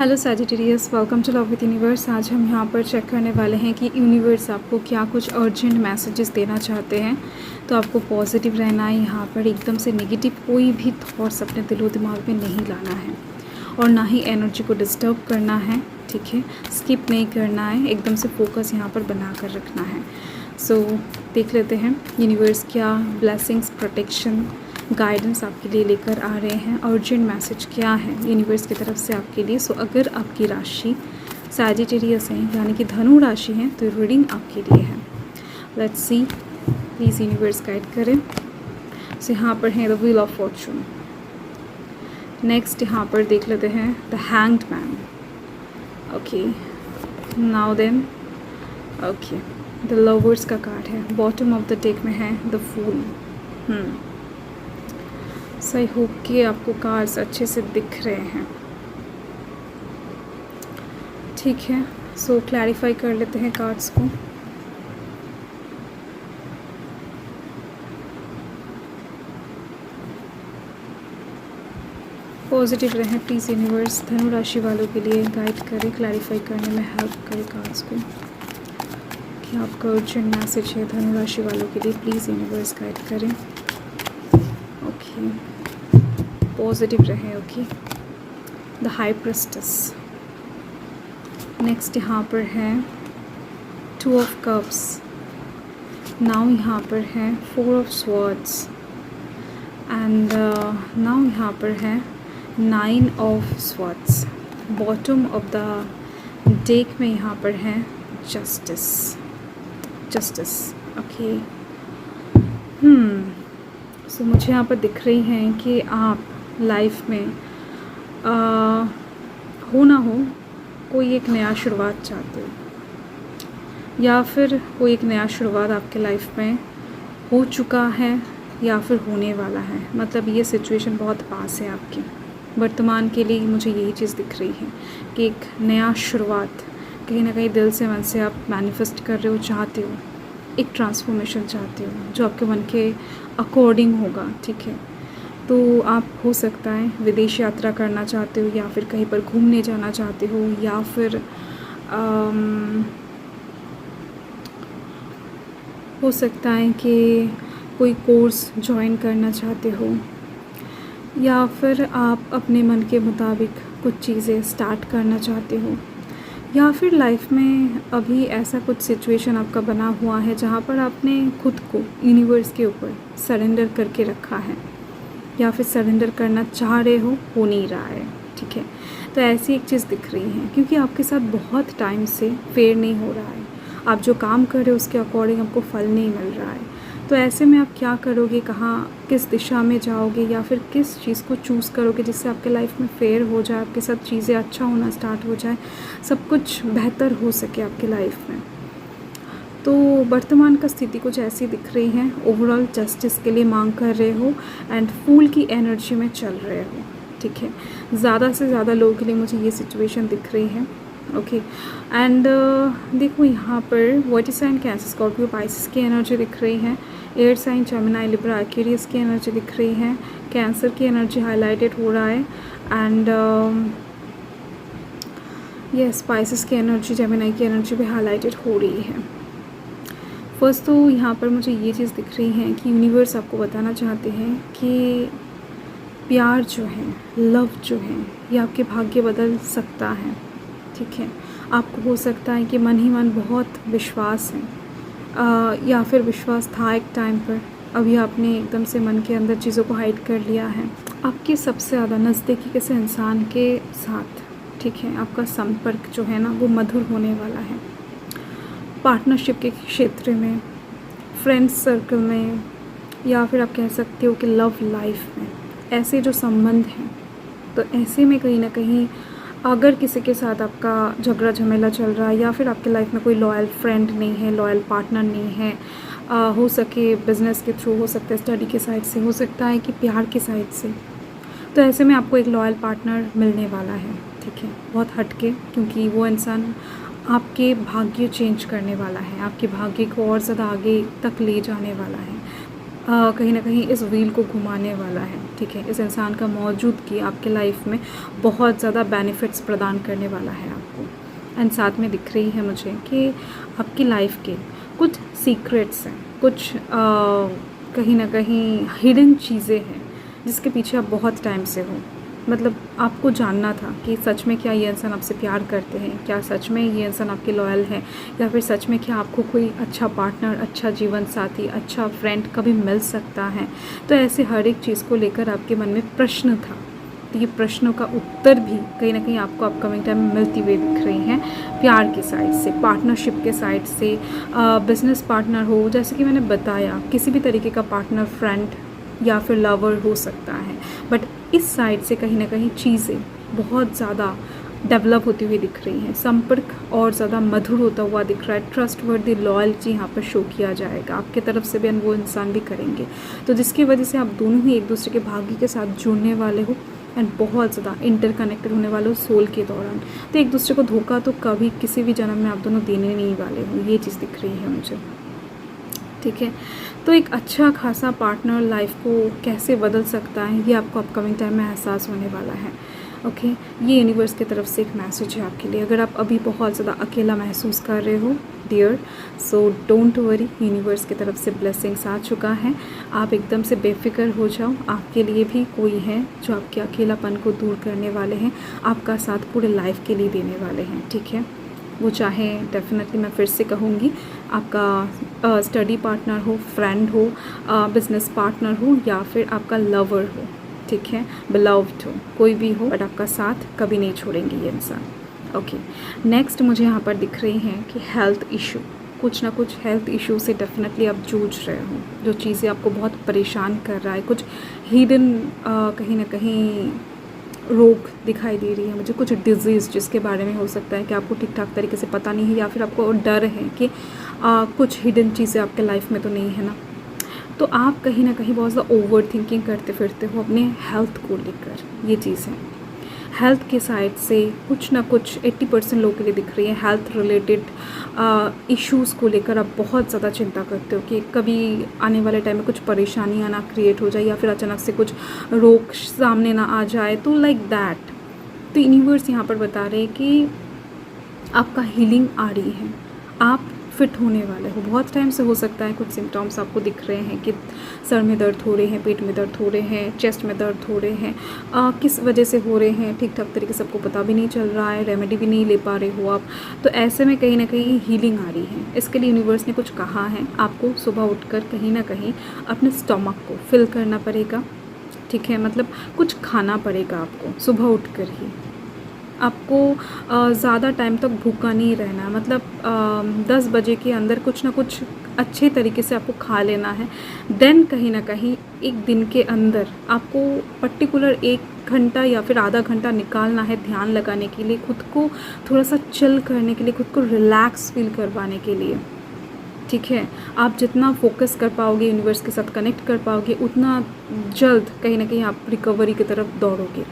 Hello Sagittarius, welcome to love with universe. आज हम यहाँ पर चेक करने वाले हैं कि यूनिवर्स आपको क्या कुछ अर्जेंट मैसेजेस देना चाहते हैं। तो आपको पॉजिटिव रहना है, यहाँ पर एकदम से नेगेटिव कोई भी थॉट्स अपने दिलो दिमाग में नहीं लाना है और ना ही एनर्जी को डिस्टर्ब करना है। ठीक है, स्किप नहीं करना है, एकदम से फोकस यहाँ पर बना कर रखना है। सो देख लेते हैं यूनिवर्स क्या ब्लेसिंग्स, प्रोटेक्शन, गाइडेंस आपके लिए लेकर आ रहे हैं। अर्जेंट मैसेज क्या है यूनिवर्स की तरफ से आपके लिए। सो अगर आपकी राशि सैजिटेरियस है यानी कि धनु राशि है तो रीडिंग आपके लिए है। Let's see, please universe guide करें। सो यहाँ पर है the wheel of fortune. Next यहाँ पर देख लेते हैं the hanged man. Okay, now then okay the lovers का कार्ड है। बॉटम ऑफ द डेक में है द फूल। सही होप कि आपको कार्ड्स अच्छे से दिख रहे हैं। ठीक है, सो क्लैरिफाई कर लेते हैं कार्ड्स को। पॉजिटिव रहें प्लीज़ यूनिवर्स। धनु राशि वालों के लिए गाइड करें, क्लैरिफाई करने में हेल्प करें कार्ड्स को। क्या आपका अर्जेंट मैसेज है धनु राशि वालों के लिए, प्लीज़ यूनिवर्स गाइड करें। ओके, पॉजिटिव रहे। Okay, the high priestess. Next यहाँ पर है 2 ऑफ कप्स। नाउ यहाँ पर है 4 ऑफ स्वॉर्ड्स एंड नाउ यहाँ पर है 9 of swords. Bottom of the deck में यहाँ पर है जस्टिस। ओके, सो मुझे यहाँ पर दिख रही हैं कि आप लाइफ में हो ना हो कोई एक नया शुरुआत चाहते हो, या फिर कोई एक नया शुरुआत आपके लाइफ में हो चुका है या फिर होने वाला है। मतलब ये सिचुएशन बहुत पास है आपकी। वर्तमान के लिए मुझे यही चीज़ दिख रही है कि एक नया शुरुआत कहीं ना कहीं दिल से मन से आप मैनिफेस्ट कर रहे हो, चाहते हो, एक ट्रांसफॉर्मेशन चाहते हो जो आपके मन के अकॉर्डिंग होगा। ठीक है, तो आप हो सकता है विदेश यात्रा करना चाहते हो, या फिर कहीं पर घूमने जाना चाहते हो, या फिर हो सकता है कि कोई कोर्स ज्वाइन करना चाहते हो, या फिर आप अपने मन के मुताबिक कुछ चीज़ें स्टार्ट करना चाहते हो, या फिर लाइफ में अभी ऐसा कुछ सिचुएशन आपका बना हुआ है जहाँ पर आपने खुद को यूनिवर्स के ऊपर सरेंडर करके रखा है, या फिर सरेंडर करना चाह रहे हो नहीं रहा है। ठीक है, तो ऐसी एक चीज़ दिख रही है क्योंकि आपके साथ बहुत टाइम से फेयर नहीं हो रहा है। आप जो काम कर रहे हो उसके अकॉर्डिंग आपको फल नहीं मिल रहा है। तो ऐसे में आप क्या करोगे, कहाँ किस दिशा में जाओगे, या फिर किस चीज़ को चूज़ करोगे जिससे आपके लाइफ में फेयर हो जाए, आपके साथ चीज़ें अच्छा होना स्टार्ट हो जाए, सब कुछ बेहतर हो सके आपकी लाइफ में। तो वर्तमान का स्थिति कुछ ऐसी दिख रही है। ओवरऑल जस्टिस के लिए मांग कर रहे हो एंड फूल की एनर्जी में चल रहे हो। ठीक है, ज़्यादा से ज़्यादा लोगों के लिए मुझे ये सिचुएशन दिख रही है। ओके, एंड देखो यहाँ पर water sign, Cancer, Scorpio, Pisces की एनर्जी दिख रही है। Air sign, Gemini, Libra, Aquarius की एनर्जी दिख रही है। कैंसर की एनर्जी हाईलाइटेड हो रहा है एंड यस, पाइसेस की एनर्जी, जेमिनी की एनर्जी भी हाईलाइटेड हो रही है। फर्स्ट तो यहाँ पर मुझे ये चीज़ दिख रही है कि यूनिवर्स आपको बताना चाहते हैं कि प्यार जो है, लव जो है, ये आपके भाग्य बदल सकता है। ठीक है, आपको हो सकता है कि मन ही मन बहुत विश्वास है, या फिर विश्वास था एक टाइम पर, अभी आपने एकदम से मन के अंदर चीज़ों को हाइड कर लिया है। आपके सबसे ज़्यादा नज़दीकी किसी इंसान के साथ, ठीक है, आपका संपर्क जो है ना वो मधुर होने वाला है। पार्टनरशिप के क्षेत्र में, फ्रेंड्स सर्कल में, या फिर आप कह सकते हो कि लव लाइफ में ऐसे जो संबंध हैं, तो ऐसे में कहीं ना कहीं अगर किसी के साथ आपका झगड़ा झमेला चल रहा है, या फिर आपके लाइफ में कोई लॉयल फ्रेंड नहीं है, लॉयल पार्टनर नहीं है, हो सके बिज़नेस के थ्रू, हो सकता है स्टडी के साइड से, हो सकता है कि प्यार की साइड से, तो ऐसे में आपको एक लॉयल पार्टनर मिलने वाला है। ठीक है, बहुत हटके, क्योंकि वो इंसान आपके भाग्य चेंज करने वाला है, आपके भाग्य को और ज़्यादा आगे तक ले जाने वाला है। कहीं ना कहीं इस व्हील को घुमाने वाला है, ठीक है। इस इंसान का मौजूदगी आपके लाइफ में बहुत ज़्यादा बेनिफिट्स प्रदान करने वाला है आपको। एंड साथ में दिख रही है मुझे कि आपकी लाइफ के कुछ सीक्रेट्स हैं, कुछ कहीं ना कहीं हिडन चीज़ें हैं जिसके पीछे आप बहुत टाइम से हो। मतलब आपको जानना था कि सच में क्या ये इंसान आपसे प्यार करते हैं, क्या सच में ये इंसान आपके लॉयल है, या फिर सच में क्या आपको कोई अच्छा पार्टनर, अच्छा जीवन साथी, अच्छा फ्रेंड कभी मिल सकता है। तो ऐसे हर एक चीज़ को लेकर आपके मन में प्रश्न था। तो ये प्रश्नों का उत्तर भी कहीं ना कहीं आपको अपकमिंग टाइम में मिलती हुई दिख रही हैं, प्यार की साइड से, पार्टनरशिप के साइड से, बिजनेस पार्टनर हो, जैसे कि मैंने बताया किसी भी तरीके का पार्टनर, फ्रेंड या फिर लवर हो सकता है। बट इस साइड से कहीं ना कहीं चीज़ें बहुत ज़्यादा डेवलप होती हुई दिख रही हैं, संपर्क और ज़्यादा मधुर होता हुआ दिख रहा है, ट्रस्टवर्दी लॉयल्टी यहाँ पर शो किया जाएगा आपके तरफ से भी, वो इंसान भी करेंगे। तो जिसकी वजह से आप दोनों ही एक दूसरे के भाग्य के साथ जुड़ने वाले हो एंड बहुत ज़्यादा इंटरकनेक्टेड होने वाले हो सोल के दौरान। तो एक दूसरे को धोखा तो कभी किसी भी जन्म में आप दोनों देने नहीं वाले हो, ये चीज़ दिख रही है मुझे, ठीक है। तो एक अच्छा खासा पार्टनर लाइफ को कैसे बदल सकता है, ये आपको अपकमिंग टाइम में एहसास होने वाला है, ओके। ये यूनिवर्स की तरफ से एक मैसेज है आपके लिए। अगर आप अभी बहुत ज़्यादा अकेला महसूस कर रहे हो dear, so don't worry, universe की तरफ से ब्लेसिंग्स आ चुका है। आप एकदम से बेफिक्र हो जाओ, आपके लिए भी कोई है जो आपके अकेलापन को दूर करने वाले हैं, आपका साथ पूरे लाइफ के लिए देने वाले हैं, ठीक है। वो चाहे डेफिनेटली मैं फिर से कहूँगी आपका स्टडी पार्टनर हो, फ्रेंड हो, बिजनेस पार्टनर हो, या फिर आपका लवर हो, ठीक है, बिलव्ड हो, कोई भी हो, बट आपका साथ कभी नहीं छोड़ेंगे ये इंसान, ओके। नेक्स्ट मुझे यहाँ पर दिख रही हैं कि हेल्थ इशू, कुछ ना कुछ हेल्थ इशू से डेफिनेटली आप जूझ रहे हो, जो चीज़ें आपको बहुत परेशान कर रहा है, कुछ हिडन कहीं ना कहीं रोग दिखाई दे रही है मुझे, कुछ डिजीज़ जिसके बारे में हो सकता है कि आपको ठीक ठाक तरीके से पता नहीं है, या फिर आपको डर है कि कुछ हिडन चीज़ें आपके लाइफ में तो नहीं है ना। तो आप कहीं ना कहीं बहुत ज़्यादा ओवर थिंकिंग करते फिरते हो अपने हेल्थ को लेकर, ये चीज़ है। हेल्थ के साइड से कुछ ना कुछ 80% लोगों के लिए दिख रही है, हेल्थ रिलेटेड इश्यूज़ को लेकर आप बहुत ज़्यादा चिंता करते हो कि कभी आने वाले टाइम में कुछ परेशानियाँ ना क्रिएट हो जाए, या फिर अचानक से कुछ रोग सामने ना आ जाए, तो लाइक दैट। तो यूनिवर्स यहाँ पर बता रहे हैं कि आपका हीलिंग आ रही है, आप फिट होने वाले हो। बहुत टाइम से हो सकता है कुछ सिम्टम्स आपको दिख रहे हैं कि सर में दर्द हो रहे हैं, पेट में दर्द हो रहे हैं, चेस्ट में दर्द हो रहे हैं, किस वजह से हो रहे हैं ठीक ठाक तरीके से आपको पता भी नहीं चल रहा है, रेमेडी भी नहीं ले पा रहे हो आप। तो ऐसे में कहीं ना कहीं हीलिंग आ रही है। इसके लिए यूनिवर्स ने कुछ कहा है, आपको सुबह उठकर कहीं ना कहीं अपने स्टमक को फिल करना पड़ेगा, ठीक है। मतलब कुछ खाना पड़ेगा आपको सुबह उठकर ही, आपको ज़्यादा टाइम तक भूखा नहीं रहना, मतलब 10 बजे के अंदर कुछ ना कुछ अच्छे तरीके से आपको खा लेना है। देन कहीं ना कहीं एक दिन के अंदर आपको पर्टिकुलर 1 घंटा या फिर आधा घंटा निकालना है ध्यान लगाने के लिए, खुद को थोड़ा सा चिल करने के लिए, खुद को रिलैक्स फील करवाने के लिए, ठीक है। आप जितना फोकस कर पाओगे, यूनिवर्स के साथ कनेक्ट कर पाओगे, उतना जल्द कहीं ना कहीं आप रिकवरी की तरफ दौड़ोगे।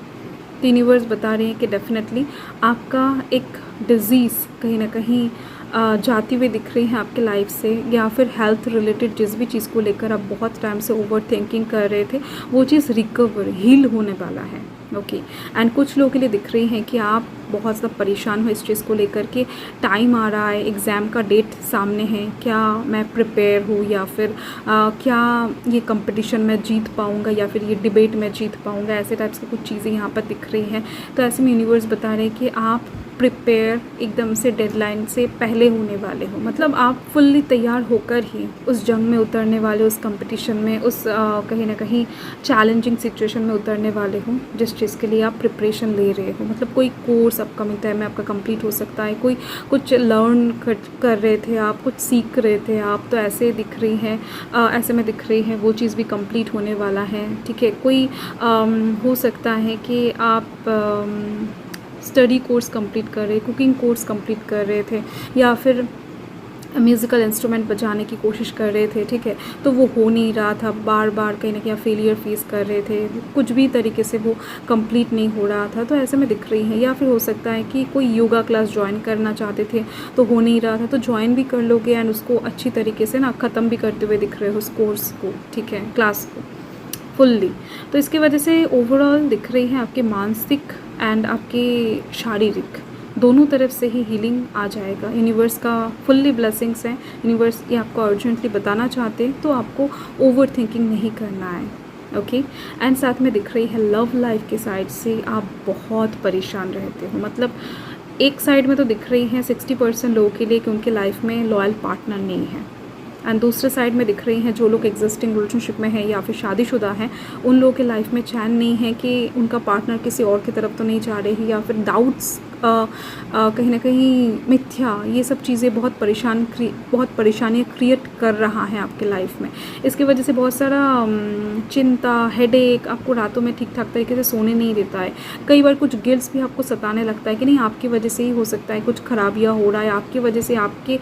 तो यूनिवर्स बता रहे हैं कि डेफिनेटली आपका एक डिज़ीज़ कहीं ना कहीं जाती हुई दिख रही है आपके लाइफ से, या फिर हेल्थ रिलेटेड जिस भी चीज़ को लेकर आप बहुत टाइम से ओवर थिंकिंग कर रहे थे, वो चीज़ रिकवर हील होने वाला है, ओके। एंड कुछ लोगों के लिए दिख रही है कि आप बहुत ज़्यादा परेशान हो इस चीज़ को लेकर के, टाइम आ रहा है, एग्ज़ाम का डेट सामने है, क्या मैं प्रिपेयर हूँ, या फिर क्या ये कंपटीशन में जीत पाऊँगा, या फिर ये डिबेट में जीत पाऊँगा, ऐसे टाइप्स की कुछ चीज़ें यहाँ पर दिख रही हैं। तो ऐसे में यूनिवर्स बता रहे हैं कि आप प्रिपेयर एकदम से डेडलाइन से पहले होने वाले हो, मतलब आप फुल्ली तैयार होकर ही उस जंग में उतरने वाले, उस कंपटीशन में, उस कहीं ना कहीं चैलेंजिंग सिचुएशन में उतरने वाले हो जिस चीज़ के लिए आप प्रिपरेशन ले रहे हो। मतलब कोई कोर्स अपकमिंग टाइम में आपका कंप्लीट हो सकता है, कोई कुछ लर्न कर रहे थे आप, कुछ सीख रहे थे आप, तो ऐसे दिख रही हैं, ऐसे में दिख रही है वो चीज़ भी कंप्लीट होने वाला है, ठीक है। कोई हो सकता है कि आप स्टडी कोर्स कंप्लीट कर रहे, कुकिंग कोर्स कंप्लीट कर रहे थे, या फिर म्यूज़िकल इंस्ट्रूमेंट बजाने की कोशिश कर रहे थे, ठीक है, तो वो हो नहीं रहा था, बार बार कहीं ना कहीं फेलियर फेस कर रहे थे, कुछ भी तरीके से वो कंप्लीट नहीं हो रहा था, तो ऐसे में दिख रही है। या फिर हो सकता है कि कोई योगा क्लास ज्वाइन करना चाहते थे तो हो नहीं रहा था, तो ज्वाइन भी कर लोगे एंड उसको अच्छी तरीके से ना ख़त्म भी करते हुए दिख रहे हो उस कोर्स को, ठीक है, क्लास को फुल्ली। तो इसकी वजह से ओवरऑल दिख रही है आपके मानसिक एंड आपके शारीरिक दोनों तरफ से ही हीलिंग आ जाएगा। यूनिवर्स का फुल्ली ब्लेसिंग्स हैं, यूनिवर्स ये आपको अर्जेंटली बताना चाहते हैं, तो आपको ओवर थिंकिंग नहीं करना है, ओके। एंड साथ में दिख रही है लव लाइफ के साइड से आप बहुत परेशान रहते हो। मतलब एक साइड में तो दिख रही है 60% लोगों के लिए कि उनके लाइफ में लॉयल पार्टनर नहीं है, एंड दूसरे साइड में दिख रही हैं जो लोग एग्जिस्टिंग रिलेशनशिप में हैं या फिर शादीशुदा हैं, उन लोगों के लाइफ में चैन नहीं है कि उनका पार्टनर किसी और की तरफ तो नहीं जा रही, या फिर डाउट्स कहीं ना कहीं मिथ्या, ये सब चीज़ें बहुत परेशानियाँ क्रिएट कर रहा है आपके लाइफ में। इसकी वजह से बहुत सारा चिंता, हेडेक, आपको रातों में ठीक ठाक तरीके से सोने नहीं देता है। कई बार कुछ गिल्ट्स भी आपको सताने लगता है कि नहीं आपकी वजह से ही हो सकता है कुछ खराबियाँ हो रहा है, आपकी वजह से, आपके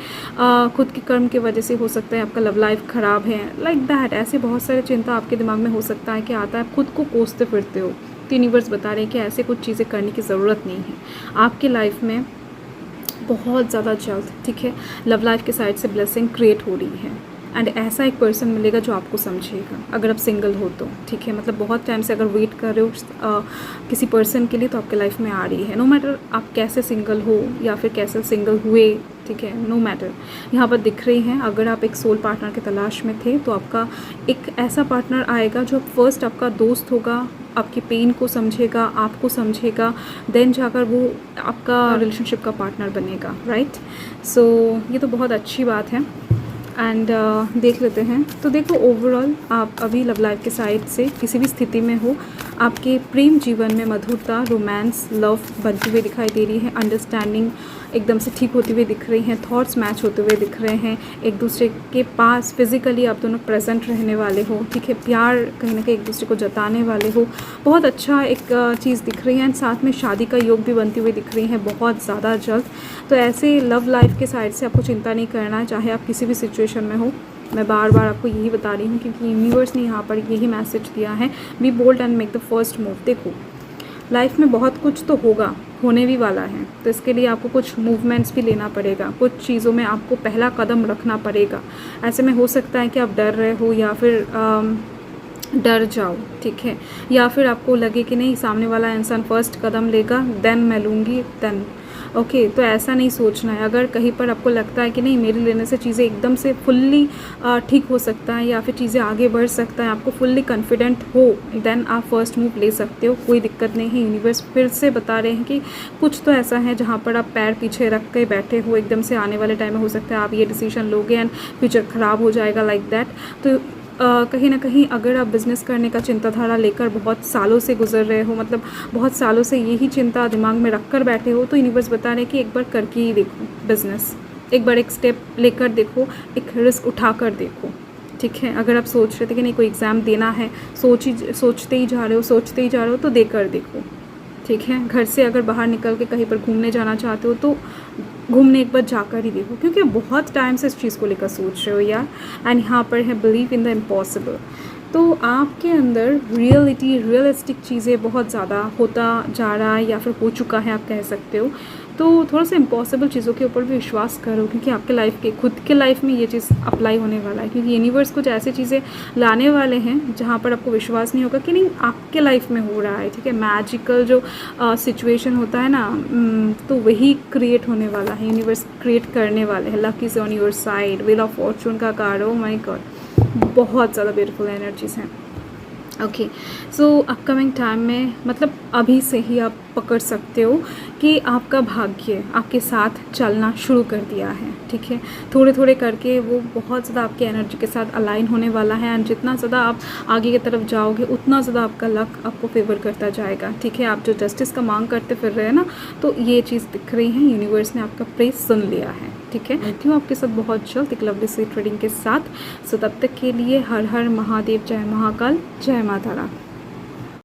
खुद के कर्म की वजह से हो सकता है आपका लव लाइफ ख़राब है, लाइक दैट। ऐसे बहुत सारे चिंता आपके दिमाग में हो सकता है कि आता है, आप खुद को कोसते फिरते हो। तो यूनिवर्स बता रहे हैं कि ऐसे कुछ चीज़ें करने की ज़रूरत नहीं है आपके लाइफ में। बहुत ज़्यादा जल्द, ठीक है, लव लाइफ के साइड से ब्लेसिंग क्रिएट हो रही है एंड ऐसा एक पर्सन मिलेगा जो आपको समझेगा। अगर आप सिंगल हो तो, ठीक है, मतलब बहुत टाइम से अगर वेट कर रहे हो किसी पर्सन के लिए, तो आपके लाइफ में आ रही है। नो मैटर आप कैसे सिंगल हो या फिर कैसे सिंगल हुए, ठीक है, नो मैटर, यहाँ पर दिख रही हैं। अगर आप एक सोल पार्टनर की तलाश में थे तो आपका एक ऐसा पार्टनर आएगा जो फर्स्ट आपका दोस्त होगा, आपकी पेन को समझेगा, आपको समझेगा, देन जाकर वो आपका रिलेशनशिप का पार्टनर बनेगा, राइट। सो ये तो बहुत अच्छी बात है एंड देख लेते हैं। तो देखो ओवरऑल आप अभी लव लाइफ के साइड से किसी भी स्थिति में हो, आपके प्रेम जीवन में मधुरता, रोमांस, लव बनती हुई दिखाई दे रही है, अंडरस्टैंडिंग एकदम से ठीक होती हुई दिख रही हैं, थॉट्स मैच होते हुए दिख रहे हैं, एक दूसरे के पास फिज़िकली आप दोनों प्रेजेंट रहने वाले हो, ठीक है, प्यार कहीं ना कहीं एक दूसरे को जताने वाले हो, बहुत अच्छा एक चीज़ दिख रही है एंड साथ में शादी का योग भी बनती हुई दिख रही है बहुत ज़्यादा जल्द। तो ऐसे लव लाइफ के साइड से आपको चिंता नहीं करना है, चाहे आप किसी भी सिचुएशन में हो। मैं बार बार आपको यही बता रही हूँ क्योंकि यूनिवर्स ने यहाँ पर यही मैसेज दिया है, be bold and make the first move. देखो लाइफ में बहुत कुछ तो होगा, होने भी वाला है, तो इसके लिए आपको कुछ मूवमेंट्स भी लेना पड़ेगा, कुछ चीज़ों में आपको पहला कदम रखना पड़ेगा। ऐसे में हो सकता है कि आप डर रहे हो या फिर डर जाओ, ठीक है, या फिर आपको लगे कि नहीं सामने वाला इंसान फर्स्ट कदम लेगा देन मैं लूँगी देन, ओके। तो ऐसा नहीं सोचना है। अगर कहीं पर आपको लगता है कि नहीं मेरे लेने से चीज़ें एकदम से फुल्ली ठीक हो सकता है या फिर चीज़ें आगे बढ़ सकता है, आपको फुल्ली कॉन्फिडेंट हो, देन आप फर्स्ट मूव ले सकते हो, कोई दिक्कत नहीं है। यूनिवर्स फिर से बता रहे हैं कि कुछ तो ऐसा है जहाँ पर आप पैर पीछे रख के बैठे हो, एकदम से आने वाले टाइम में हो सकता है आप ये डिसीजन लोगे एंड फ्यूचर ख़राब हो जाएगा, लाइक दैट। तो कहीं ना कहीं अगर आप बिज़नेस करने का चिंताधारा लेकर बहुत सालों से गुजर रहे हो, मतलब बहुत सालों से यही चिंता दिमाग में रख कर बैठे हो, तो यूनिवर्स बता रहे हैं कि एक बार करके ही देखो बिज़नेस, एक बार एक स्टेप लेकर देखो, एक रिस्क उठा कर देखो, ठीक है। अगर आप सोच रहे थे कि नहीं कोई एग्ज़ाम देना है, सोचते ही जा रहे हो तो देकर देखो, ठीक है। घर से अगर बाहर निकल के कहीं पर घूमने जाना चाहते हो तो घूमने एक बार जाकर ही देखो, क्योंकि बहुत टाइम से इस चीज़ को लेकर सोच रहे हो यार। एंड यहाँ पर है बिलीव इन द इम्पॉसिबल। तो आपके अंदर रियलिस्टिक चीज़ें बहुत ज़्यादा होता जा रहा है या फिर हो चुका है आप कह सकते हो। तो थोड़ा सा इम्पॉसिबल चीज़ों के ऊपर भी विश्वास करो, क्योंकि आपके लाइफ के खुद के लाइफ में ये चीज़ अप्लाई होने वाला है, क्योंकि यूनिवर्स कुछ ऐसी चीज़ें लाने वाले हैं जहाँ पर आपको विश्वास नहीं होगा कि नहीं आपके लाइफ में हो रहा है, ठीक है। मैजिकल जो सिचुएशन होता है ना, तो वही क्रिएट होने वाला है, यूनिवर्स क्रिएट करने वाले हैं। Luck is on your side, wheel of Fortune का कार्ड, ओह माय गॉड, बहुत ज़्यादा ब्यूटीफुल एनर्जीज हैं, ओके। सो अपकमिंग टाइम में मतलब अभी से ही आप पकड़ सकते हो कि आपका भाग्य आपके साथ चलना शुरू कर दिया है, ठीक है। थोड़े थोड़े करके वो बहुत ज़्यादा आपके एनर्जी के साथ अलाइन होने वाला है एंड जितना ज़्यादा आप आगे की तरफ जाओगे उतना ज़्यादा आपका लक आपको फेवर करता जाएगा, ठीक है। आप जो जस्टिस का मांग करते फिर रहे हैं ना, तो ये चीज़ दिख रही है, यूनिवर्स ने आपका प्रेज सुन लिया है, ठीक है। मिलती हूँ आपके साथ बहुत जल्द एक लवली सी ट्रेडिंग के साथ। सो तब तक के लिए हर हर महादेव, जय महाकाल, जय माता रानी।